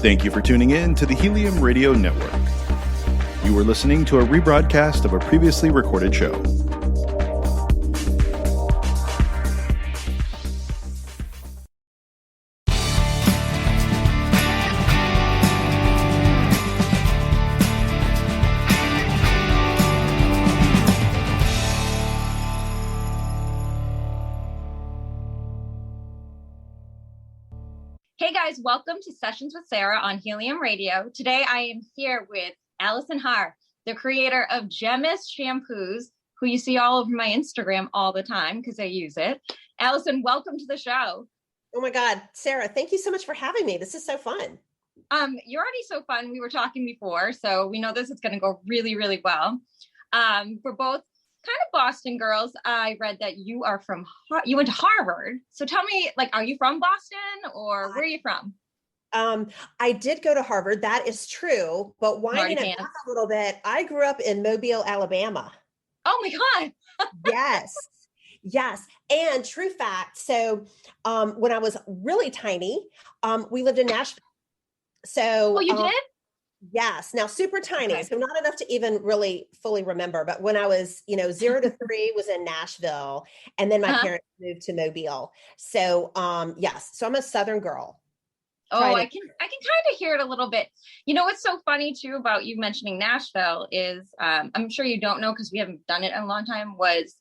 Thank you for tuning in to the Helium Radio Network. You are listening to a rebroadcast of a previously recorded show. Hey guys, welcome to Sessions with Sarah on Helium Radio. Today I am here with Allison Harr, the creator of Gemmist shampoos, who you see all over my Instagram all the time because I use it. Allison, welcome to the show. Oh my God, Sarah, thank you so much for having me. This is so fun. You're already so fun. We were talking before, so we know this is going to go really, really well. We're both kind of Boston girls. I read that you went to Harvard. So tell me, are you from Boston or where are you from? I did go to Harvard. That is true. But winding it back a little bit, I grew up in Mobile, Alabama. Oh my God. Yes. And true fact. So when I was really tiny, we lived in Nashville. So you did? Yes. Now, super tiny. Okay. So not enough to even really fully remember. But when I was, 0 to 3 was in Nashville. And then my parents moved to Mobile. So, yes. So I'm a Southern girl. Oh, I can kind of hear it a little bit. You know, what's so funny too about you mentioning Nashville is, I'm sure you don't know because we haven't done it in a long time, was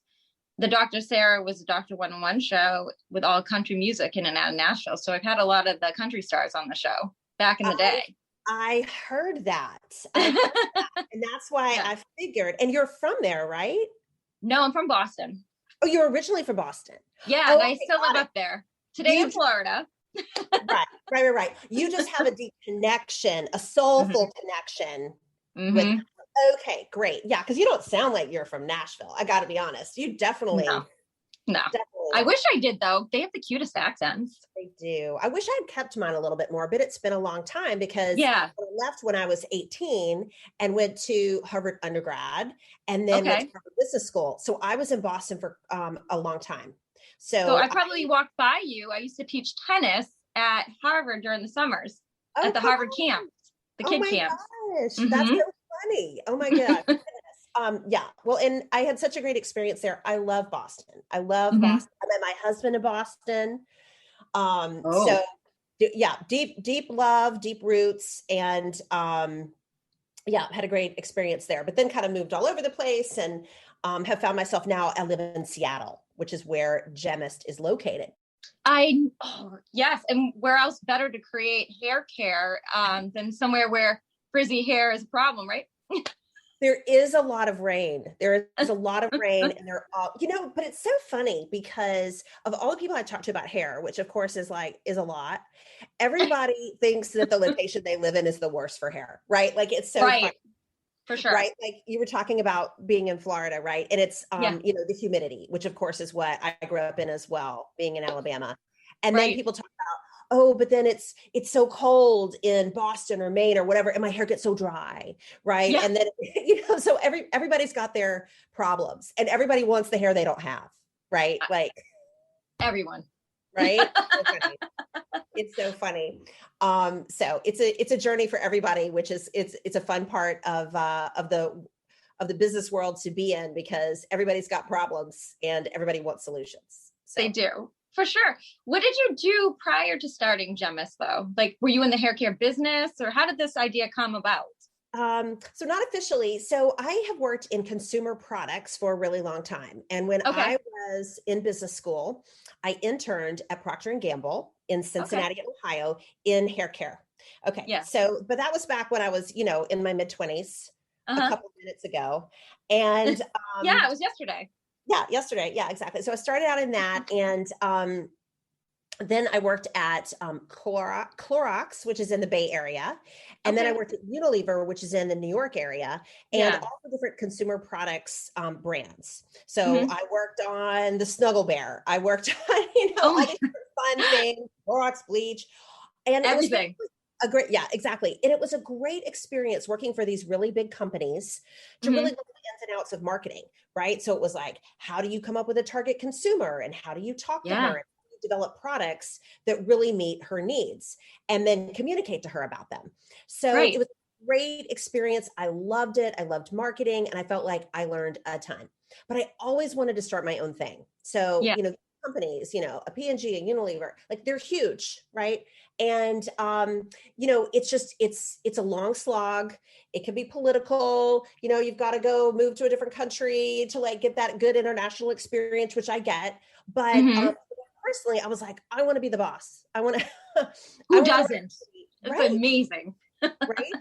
the Dr. Sarah was a Dr. 101 show with all country music in and out of Nashville. So I've had a lot of the country stars on the show back in the day. I heard that. And that's why I figured. And you're from there, right? No, I'm from Boston. Oh, you're originally from Boston. Yeah, and I still live up there. Today in Florida. Right. You just have a deep connection, a soulful connection with. Okay, great. Yeah, because you don't sound like you're from Nashville. I got to be honest. You definitely. No. Definitely. I wish I did, though. They have the cutest accents. They do. I wish I had kept mine a little bit more, but it's been a long time because I left when I was 18 and went to Harvard undergrad and then went to Harvard Business School. So I was in Boston for a long time. So I probably walked by you. I used to teach tennis at Harvard during the summers at the Harvard camp, the kid camp. Gosh, that's so funny. Oh my God. Yeah. Well, and I had such a great experience there. I love Boston. I love Boston. I met my husband in Boston. So yeah, deep love, deep roots. And, had a great experience there, but then kind of moved all over the place and, have found myself now, I live in Seattle, which is where Gemmist is located. Yes. And where else better to create hair care, than somewhere where frizzy hair is a problem, right? There is a lot of rain. There is a lot of rain and they're all, but it's so funny because of all the people I talk to about hair, which of course is a lot. Everybody thinks that the location they live in is the worst for hair, right? Like it's so funny. For sure. Right. Like you were talking about being in Florida, right? And it's, the humidity, which of course is what I grew up in as well, being in Alabama. And then people talk about, but then it's so cold in Boston or Maine or whatever, and my hair gets so dry, right? Yeah. And then, so everybody's got their problems and everybody wants the hair they don't have, right? Like everyone. Right? It's so funny. So it's a journey for everybody, which is, it's a fun part of the business world to be in because everybody's got problems and everybody wants solutions. So. They do. For sure. What did you do prior to starting Gemmist though? Like, were you in the hair care business or how did this idea come about? So not officially. So I have worked in consumer products for a really long time. And when I was in business school, I interned at Procter & Gamble in Cincinnati, Ohio in hair care. Okay. Yeah. So, but that was back when I was, in my mid 20s, a couple of minutes ago. And, it was yesterday. Yeah, yesterday. Yeah, exactly. So I started out in that and then I worked at Clorox, which is in the Bay Area. And then I worked at Unilever, which is in the New York area, and all the different consumer products brands. So I worked on the Snuggle Bear. I worked on, all these fun things, Clorox bleach, and everything. Exactly. And it was a great experience working for these really big companies to really look at the ins and outs of marketing, right? So it was like, how do you come up with a target consumer and how do you talk to her? develop products that really meet her needs and then communicate to her about them. So it was a great experience. I loved it. I loved marketing, and I felt like I learned a ton, but I always wanted to start my own thing. So, companies, a P&G and Unilever, like they're huge, right? And, it's a long slog. It can be political, you've got to go move to a different country to like get that good international experience, which I get. But personally, I was like, I want to be the boss. I want to. Who doesn't? It's right? amazing. Right.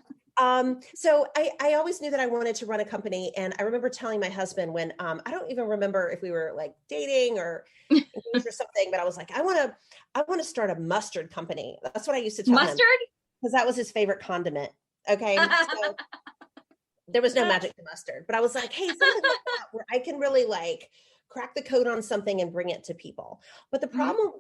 So I always knew that I wanted to run a company. And I remember telling my husband when, I don't even remember if we were like dating or engaged or something, but I was like, I want to start a mustard company. That's what I used to tell him. Mustard? Because that was his favorite condiment. Okay. So there was no magic to mustard, but I was like, hey, something like that where I can really like crack the code on something and bring it to people. But the problem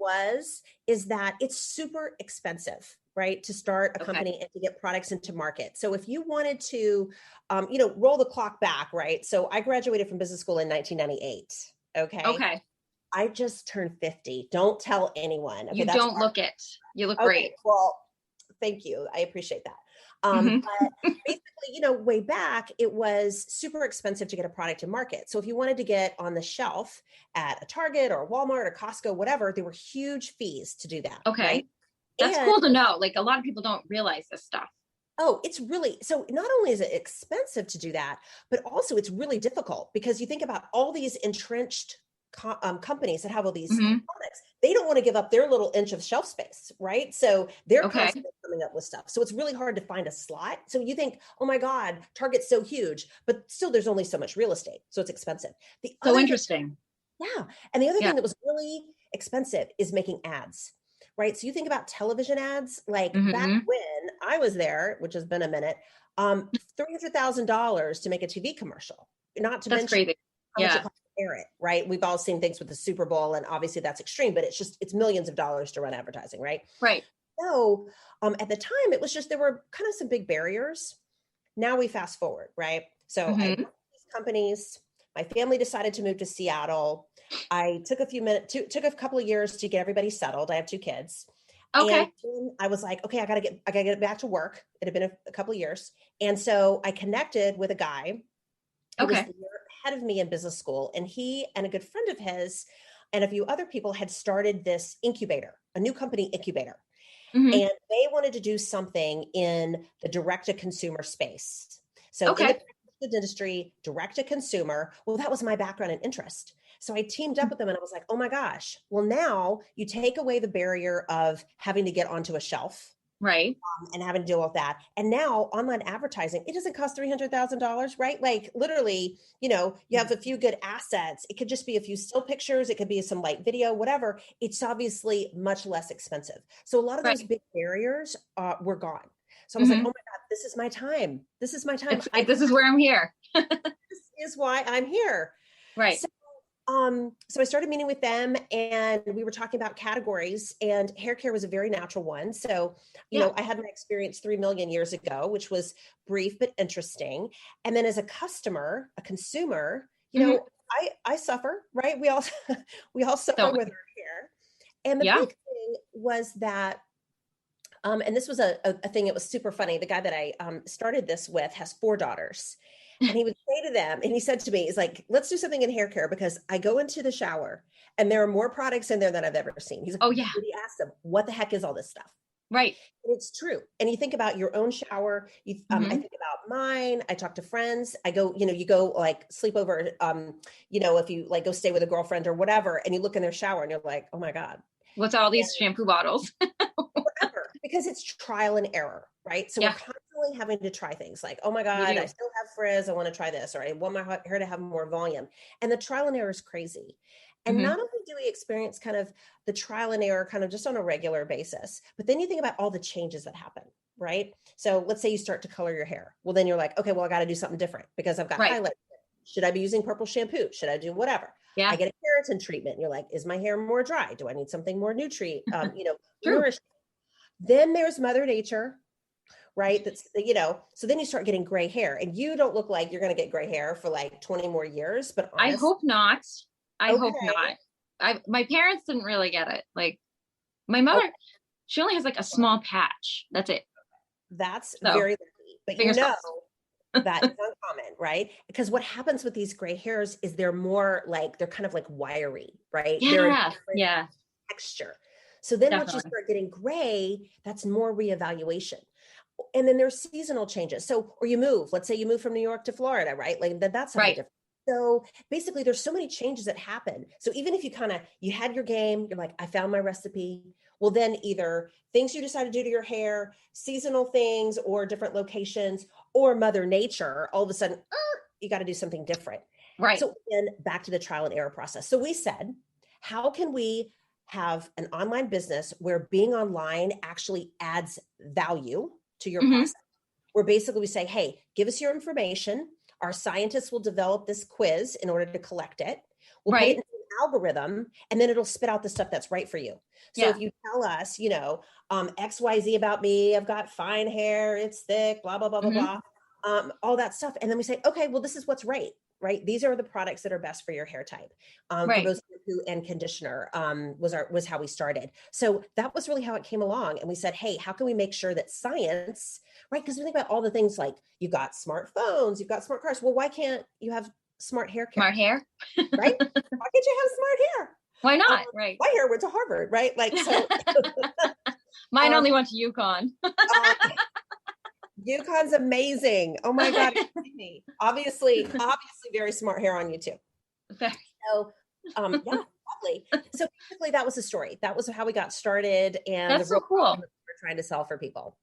is that it's super expensive, right? To start a company and to get products into market. So if you wanted to, roll the clock back, right? So I graduated from business school in 1998. Okay. I just turned 50. Don't tell anyone. Okay, you don't look it. You look great. Well, thank you. I appreciate that. But basically, way back, it was super expensive to get a product to market. So if you wanted to get on the shelf at a Target or Walmart or Costco, whatever, there were huge fees to do that. Okay. Right? That's cool to know. Like a lot of people don't realize this stuff. Oh, it's really, so not only is it expensive to do that, but also it's really difficult because you think about all these entrenched companies that have all these products. They don't want to give up their little inch of shelf space, right? So they're constantly coming up with stuff. So it's really hard to find a slot. So you think, oh my God, Target's so huge, but still there's only so much real estate. So it's expensive. So interesting. And the other thing that was really expensive is making ads, right? So you think about television ads, like back when I was there, which has been a minute, $300,000 to make a TV commercial, not to mention crazy. How much it costs to air it, right? We've all seen things with the Super Bowl, and obviously that's extreme, but it's millions of dollars to run advertising, right? Right. So at the time, it was just, there were kind of some big barriers. Now we fast forward, right? So I worked with these companies. My family decided to move to Seattle. I took took a couple of years to get everybody settled. I have 2 kids. Okay. And then I was like, okay, I gotta get back to work. It had been a couple of years. And so I connected with a guy who was the year ahead of me in business school. And he and a good friend of his and a few other people had started this incubator, a new company incubator. And they wanted to do something in the direct-to-consumer space. So in the industry, direct-to-consumer, well, that was my background and interest. So I teamed up with them and I was like, oh my gosh, well, now you take away the barrier of having to get onto a shelf. Right. And having to deal with that. And now online advertising, it doesn't cost $300,000, right? Like literally, you have a few good assets. It could just be a few still pictures. It could be some light video, whatever. It's obviously much less expensive. So a lot of those big barriers were gone. So I was like, oh my God, this is my time. This is my time. This is where I'm here. This is why I'm here. Right. So I started meeting with them and we were talking about categories, and hair care was a very natural one. So, I had my experience 3 million years ago, which was brief, but interesting. And then as a customer, a consumer, I suffer, right? We all suffer with our hair. And the big thing was that, and this was a thing that was super funny. The guy that I started this with has 4 daughters. And he would say to them, and he said to me, he's like, let's do something in hair care because I go into the shower and there are more products in there than I've ever seen. He's like, oh yeah. He asked them, what the heck is all this stuff? Right. And it's true. And you think about your own shower. I think about mine. I talk to friends. I go, you go like sleep over, if you like go stay with a girlfriend or whatever, and you look in their shower and you're like, oh my God. What's all these shampoo bottles? Forever, because it's trial and error, right? So we're constantly having to try things like, oh my God, I still have frizz. I want to try this, or I want my hair to have more volume. And the trial and error is crazy. And not only do we experience kind of the trial and error kind of just on a regular basis, but then you think about all the changes that happen, right? So let's say you start to color your hair. Well, then you're like, okay, well, I got to do something different because I've got highlights. Should I be using purple shampoo? Should I do whatever? Yeah. I get a keratin treatment. You're like, is my hair more dry? Do I need something more nourishing? Then there's Mother Nature, right? That's, so then you start getting gray hair, and you don't look like you're going to get gray hair for like 20 more years, but honestly, I hope not. I hope not. my parents didn't really get it. Like my mother, she only has like a small patch. That's it. That's So, very lucky. But you fingers know crossed. that is uncommon, right? Because what happens with these gray hairs is they're more like, they're kind of like wiry, right? They're a Yeah. different Yeah. texture. So then once you Definitely. start getting gray, that's more reevaluation. And then there's seasonal changes. So, or you move, let's say you move from New York to Florida, right? Like that's something Right. different. So basically there's so many changes that happen. So even if you you had your game, you're like, I found my recipe. Well, then either things you decide to do to your hair, seasonal things or different locations, or Mother Nature, all of a sudden, you got to do something different. Right. So then back to the trial and error process. So we said, how can we have an online business where being online actually adds value to your process? Where basically we say, hey, give us your information. Our scientists will develop this quiz in order to collect it. We'll put it into an algorithm, and then it'll spit out the stuff that's right for you. So if you tell us, XYZ about me, I've got fine hair, it's thick, blah, blah, blah, blah, blah, all that stuff. And then we say, okay, well, this is what's right? These are the products that are best for your hair type. For both shampoo and conditioner was how we started. So that was really how it came along. And we said, hey, how can we make sure that science, right? Because we think about all the things like you've got smartphones, you've got smart cars. Well, why can't you have smart hair care? Smart hair. Right? Why can't you have smart hair? Why not? Right. My hair went to Harvard, right? Like, so. Mine only went to UConn. UConn's amazing. Oh my God. Obviously very smart hair on you too. Okay. So, yeah, lovely. So basically that was the story. That was how we got started. And that's so cool. We're trying to solve for people.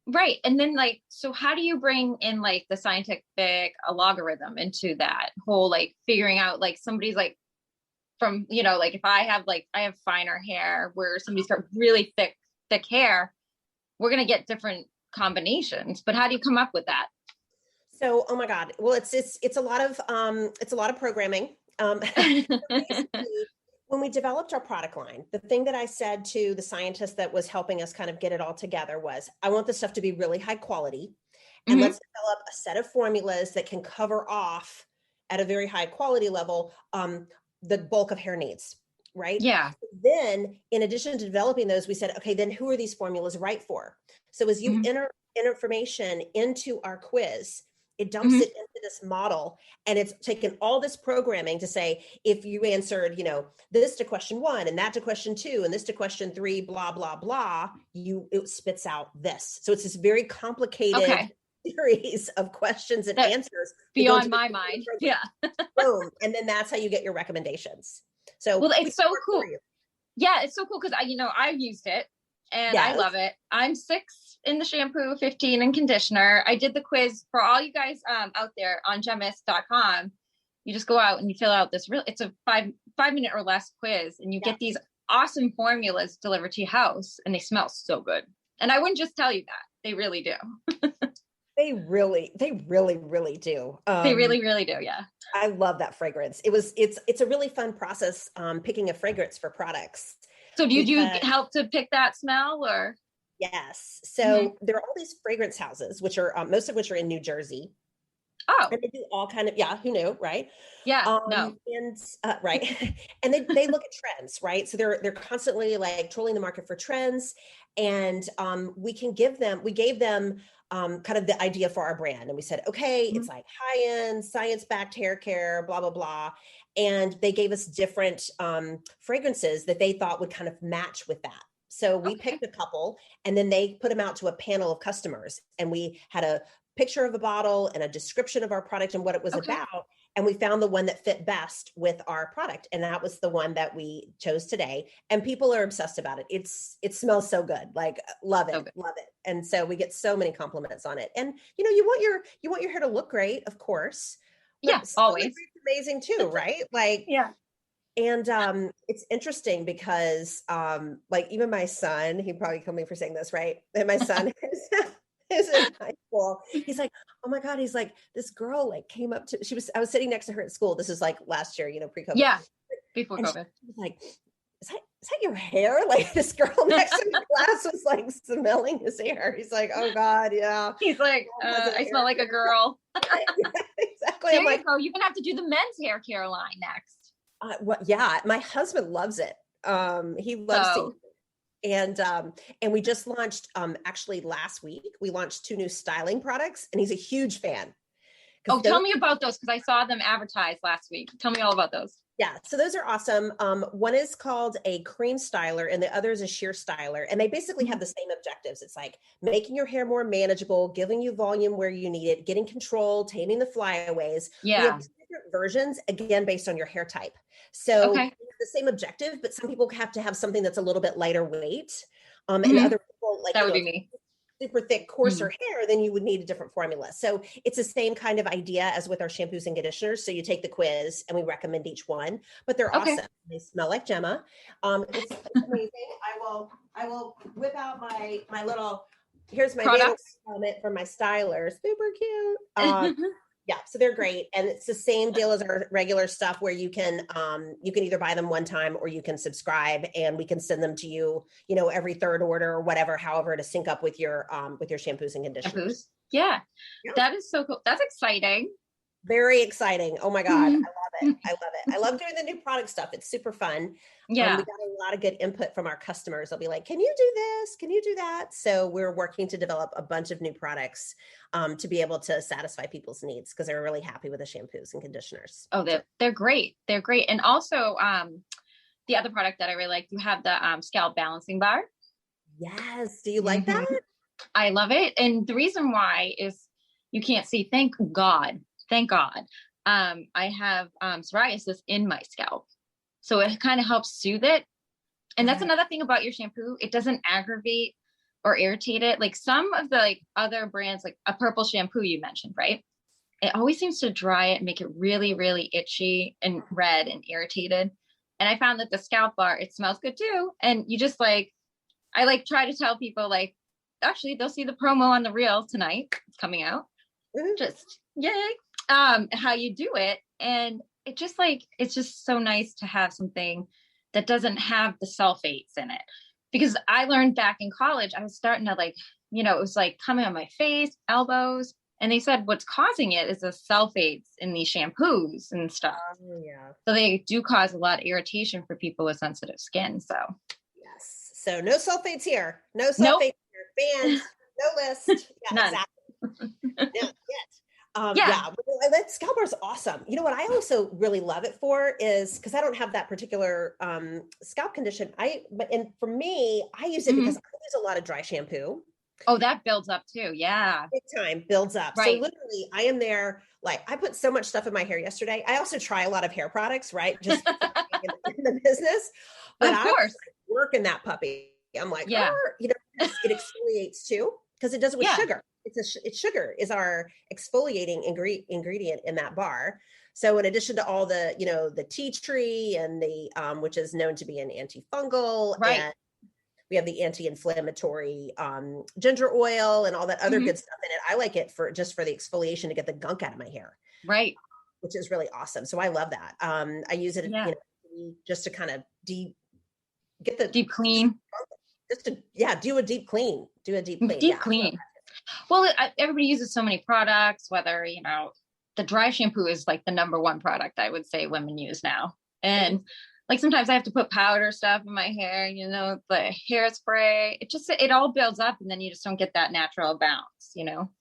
Right. And then so how do you bring in the scientific logarithm into that whole, figuring out somebody's from, if I have finer hair where somebody's got really thick hair, we're going to get different combinations, but how do you come up with that? So, oh my God. Well, it's a lot of programming. When we developed our product line, the thing that I said to the scientist that was helping us kind of get it all together was, I want this stuff to be really high quality, and let's develop a set of formulas that can cover off at a very high quality level, the bulk of hair needs. Right? Yeah. Then in addition to developing those, we said, okay, then who are these formulas right for? So as you enter information into our quiz, it dumps it into this model, and it's taken all this programming to say, if you answered, this to question 1 and that to question 2 and this to question 3, blah, blah, blah, it spits out this. So it's this very complicated series of questions and answers beyond my mind. Yeah. Boom. And then that's how you get your recommendations. So well, it's so cool. Yeah, it's so cool because I've used it and I love it. I'm 6 in the shampoo, 15 in conditioner. I did the quiz for all you guys out there on gemmist.com. You just go out and you fill out this it's a 5-minute or less quiz, and you get these awesome formulas delivered to your house, and they smell so good. And I wouldn't just tell you that. They really do. They really, really do. They really, really do. Yeah. I love that fragrance. It's a really fun process, picking a fragrance for products. So do you help to pick that smell or? Yes. So there are all these fragrance houses, which are, most of which are in New Jersey. Oh. And they do all kind of, who knew, right? Yeah, no. And, right. And they look at trends, right? So they're constantly trolling the market for trends. And we gave them kind of the idea for our brand. And we said, okay, it's high-end, science-backed hair care, blah, blah, blah. And they gave us different fragrances that they thought would kind of match with that. So we picked a couple, and then they put them out to a panel of customers. And we had a picture of a bottle and a description of our product and what it was about. And we found the one that fit best with our product. And that was the one that we chose today. And people are obsessed about it. It smells so good. Love it. Love it. And so we get so many compliments on it. And you want your hair to look great, of course. Yeah, always. Amazing too, right? Yeah. And it's interesting because even my son, he probably killed me for saying this, right? And my son is in high school. He's like, oh my God. He's like, this girl came up to, I was sitting next to her at school. This is last year, pre-COVID. Yeah. Before and COVID. She was like, is that your hair? This girl next to the class was smelling his hair. He's like, oh God. Yeah. He's like, I smell like a girl. Exactly. There you go. You're going to have to do the men's hair care line next. Yeah, my husband loves it. He loves to So, eat and we just launched actually last week we launched 2 new styling products and he's a huge fan because oh, tell me about those because I saw them advertised last week. Tell me all about those. yeah, so those are awesome. One is called a cream styler and the other is a sheer styler. And they basically have the same objectives. It's like making your hair more manageable, giving you volume where you need it, getting control, taming the flyaways. We Yeah. have different versions, again, based on your hair type. So Okay. we have the same objective, but some people have to have something that's a little bit lighter weight. And Mhm. other people, like, That you would know, be me. super thick, coarser hair, then you would need a different formula. So it's the same kind of idea as with our shampoos and conditioners. So you take the quiz and we recommend each one, but they're Okay. awesome. They smell like Gemma. It's amazing. I will whip out my little, here's my Products. helmet from my styler. Super cute. Yeah, so they're great. And it's the same deal as our regular stuff where you can either buy them one time or you can subscribe and we can send them to you, you know, every third order or whatever, however, to sync up with your shampoos and conditioners. Shampoos. Yeah. Yeah. That is so cool. That's exciting. Very exciting. Oh my God. I love it. I love it. I love doing the new product stuff. It's super fun. Yeah. We got a lot of good input from our customers. They'll be like, can you do this? Can you do that? So we're working to develop a bunch of new products to be able to satisfy people's needs because they're really happy with the shampoos and conditioners. Oh, they're great. They're great. And also the other product that I really like, you have the Scalp Balancing Bar. Yes. Do you like that? I love it. And the reason why is you can't see, thank God. Thank God. I have psoriasis in my scalp. So it kind of helps soothe it. And that's another thing about your shampoo. It doesn't aggravate or irritate it. Like some of the like other brands, like a purple shampoo you mentioned, right? It always seems to dry it and make it really, really itchy and red and irritated. And I found that the Scalp Bar, it smells good too. And you just like, I like try to tell people like, actually they'll see the promo on the reel tonight. It's coming out. Just yay. How you do it. And it just like, it's just so nice to have something that doesn't have the sulfates in it. Because I learned back in college, I was starting to like, you know, it was like coming on my face, elbows. And they said what's causing it is the sulfates in these shampoos and stuff. Yeah. So they do cause a lot of irritation for people with sensitive skin. So yes. So no sulfates here. No sulfates here. Banned. No list. Yeah, none. Exactly. Not yet. That Scalp Bar is awesome. You know what I also really love it for is because I don't have that particular scalp condition. And for me, I use it because I use a lot of dry shampoo. Oh, that builds up too. Yeah. Big time builds up. Right. So literally I am there. Like I put so much stuff in my hair yesterday. I also try a lot of hair products, right? Just in the business. But of course. I work in that puppy. I'm like, yeah. You know, it exfoliates too because it does it with sugar. It's sugar is our exfoliating ingredient in that bar. So in addition to all the, you know, the tea tree and the, which is known to be an antifungal, and we have the anti-inflammatory ginger oil and all that other good stuff in it. I like it for just for the exfoliation to get the gunk out of my hair. Right. Which is really awesome. So I love that. I use it, you know, just to kind of get the deep clean. Just to, do a deep clean. Deep clean. Well, everybody uses so many products, whether, you know, the dry shampoo is like the number one product I would say women use now. And like sometimes I have to put powder stuff in my hair, you know, the hairspray, it all builds up and then you just don't get that natural bounce, you know?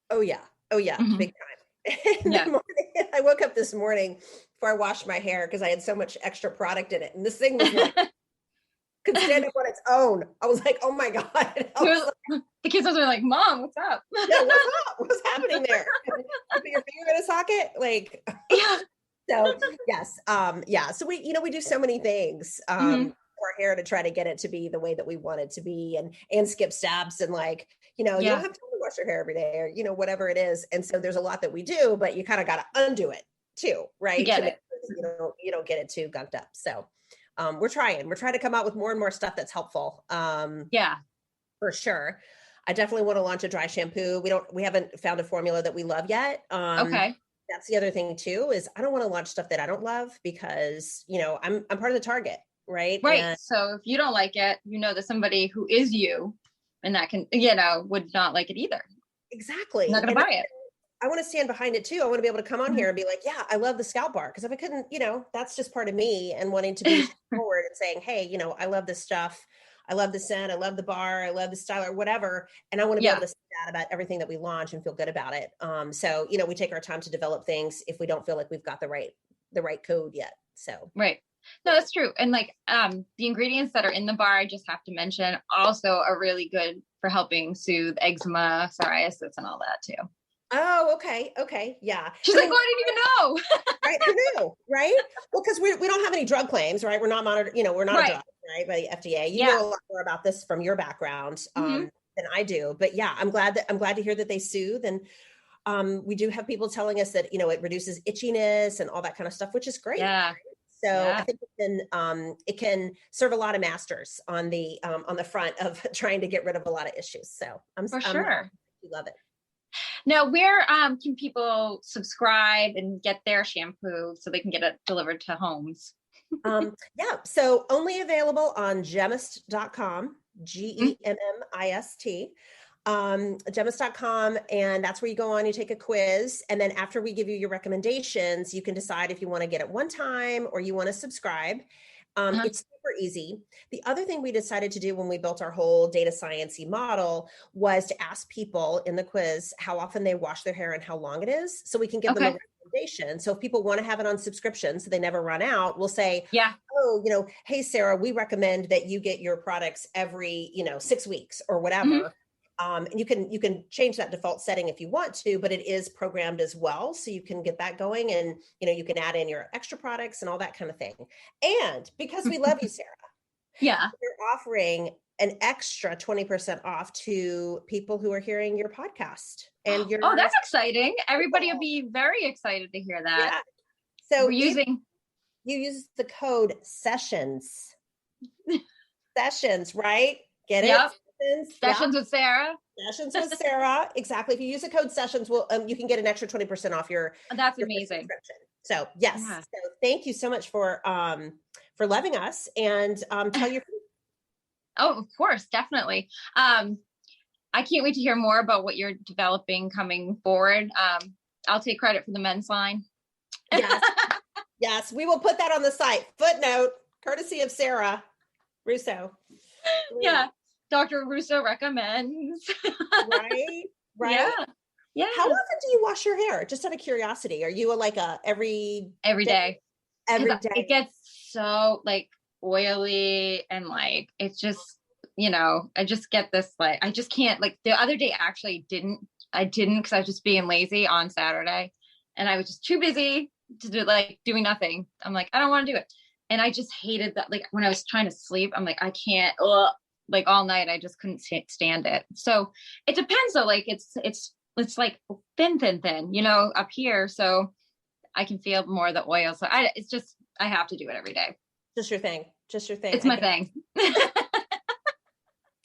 Oh yeah. Big time. In the morning, I woke up this morning before I washed my hair because I had so much extra product in it. And this thing was like, could stand up on its own. I was like, oh my God. The kids were like, Mom, what's up? Yeah, what's up? What's happening there? You put your finger in a socket? Like, yeah. So yes. So we do so many things for our hair to try to get it to be the way that we want it to be and skip steps and like, you know, you don't have time to wash your hair every day or, you know, whatever it is. And so there's a lot that we do, but you kind of got to undo it too. Right. Get it. You don't get it too gunked up. So we're trying to come out with more and more stuff that's helpful. For sure. I definitely want to launch a dry shampoo. We haven't found a formula that we love yet. Okay. That's the other thing too, is I don't want to launch stuff that I don't love because, you know, I'm part of the target. Right. Right. And so if you don't like it, you know, there's somebody who is you and that can, you know, would not like it either. Exactly. I'm not going to buy it. I want to stand behind it too. I want to be able to come on here and be like, yeah, I love the Scalp Bar. Because if I couldn't, that's just part of me and wanting to be forward and saying, hey, I love this stuff. I love the scent. I love the bar. I love the style or whatever. And I want to be able to say that about everything that we launch and feel good about it. So, we take our time to develop things if we don't feel like we've got the right code yet. So, right. No, that's true. And like, the ingredients that are in the bar, I just have to mention also are really good for helping soothe eczema, psoriasis, and all that too. Oh, okay. Okay. Yeah. She's like, oh, I didn't even know. Right. I know. Right. Well, because we don't have any drug claims, right? We're not monitored, we're not a drug, right, by the FDA. You know a lot more about this from your background than I do. But yeah, I'm glad to hear that they soothe. And we do have people telling us that, it reduces itchiness and all that kind of stuff, which is great. Yeah. Right? So I think it can serve a lot of masters on the front of trying to get rid of a lot of issues. So I'm sure you love it. Now, where can people subscribe and get their shampoo so they can get it delivered to homes? So only available on Gemmist.com, Gemmist, Gemmist.com. And that's where you go on, you take a quiz. And then after we give you your recommendations, you can decide if you want to get it one time or you want to subscribe. It's super easy. The other thing we decided to do when we built our whole data science-y model was to ask people in the quiz how often they wash their hair and how long it is, so we can give them a recommendation. So if people want to have it on subscription so they never run out, we'll say, oh, hey, Sarah, we recommend that you get your products every, 6 weeks or whatever. And you can change that default setting if you want to, but it is programmed as well. So you can get that going and, you can add in your extra products and all that kind of thing. And because we love you, Sarah, we're offering an extra 20% off to people who are hearing your podcast. And oh, that's exciting. Everybody will be very excited to hear that. Yeah. So you use the code sessions, right? Get it? Yep. Sessions with Sarah. Sessions with Sarah. Exactly. If you use the code sessions, you can get an extra 20% off your. That's amazing. Subscription. So yes. Yeah. So thank you so much for loving us and tell your. Oh, of course, definitely. I can't wait to hear more about what you're developing coming forward. I'll take credit for the men's line. Yes. Yes, we will put that on the site. Footnote, courtesy of Sarah Russo. Yeah. Dr. Russo recommends. Right. Yeah. How often do you wash your hair? Just out of curiosity. Are you every day? Every day. It gets so oily and it's just, I just get this, I just can't, the other day actually I didn't because I was just being lazy on Saturday and I was just too busy to do doing nothing. I'm like, I don't want to do it. And I just hated that. When I was trying to sleep, I'm like, I can't, all night, I just couldn't stand it. So it depends though. It's thin, up here. So I can feel more of the oil. So I have to do it every day. Just your thing. It's my thing.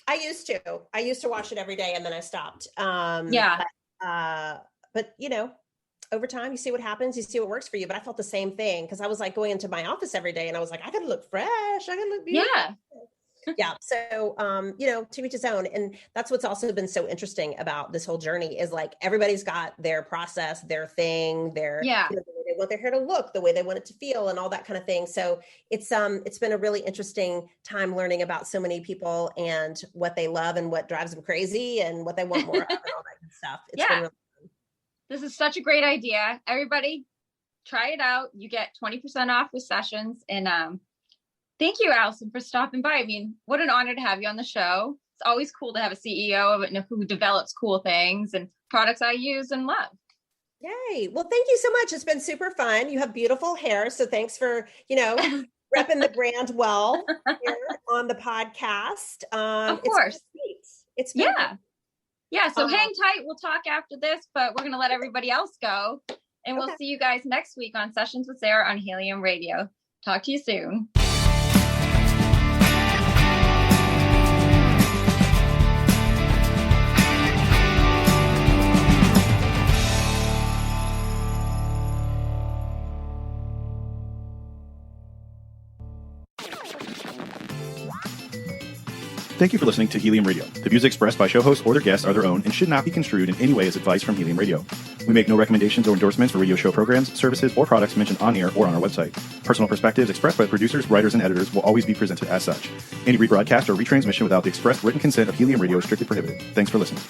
I used to wash it every day and then I stopped. But over time, you see what happens, you see what works for you. But I felt the same thing because I was going into my office every day and I was like, I gotta look fresh. I gotta look beautiful. Yeah. So, to each his own. And that's what's also been so interesting about this whole journey is everybody's got their process, their thing, the way they want their hair to look, the way they want it to feel and all that kind of thing. So it's been a really interesting time learning about so many people and what they love and what drives them crazy and what they want more of and all that good stuff. It's been really fun. This is such a great idea. Everybody try it out. You get 20% off with sessions and, thank you, Allison, for stopping by. I mean, what an honor to have you on the show. It's always cool to have a CEO who develops cool things and products I use and love. Yay. Well, thank you so much. It's been super fun. You have beautiful hair. So thanks for, repping the brand well here on the podcast. Of course. It's been great. Yeah. So hang tight. We'll talk after this, but we're going to let everybody else go. And we'll see you guys next week on Sessions with Sarah on Helium Radio. Talk to you soon. Thank you for listening to Helium Radio. The views expressed by show hosts or their guests are their own and should not be construed in any way as advice from Helium Radio. We make no recommendations or endorsements for radio show programs, services, or products mentioned on air or on our website. Personal perspectives expressed by producers, writers, and editors will always be presented as such. Any rebroadcast or retransmission without the express written consent of Helium Radio is strictly prohibited. Thanks for listening.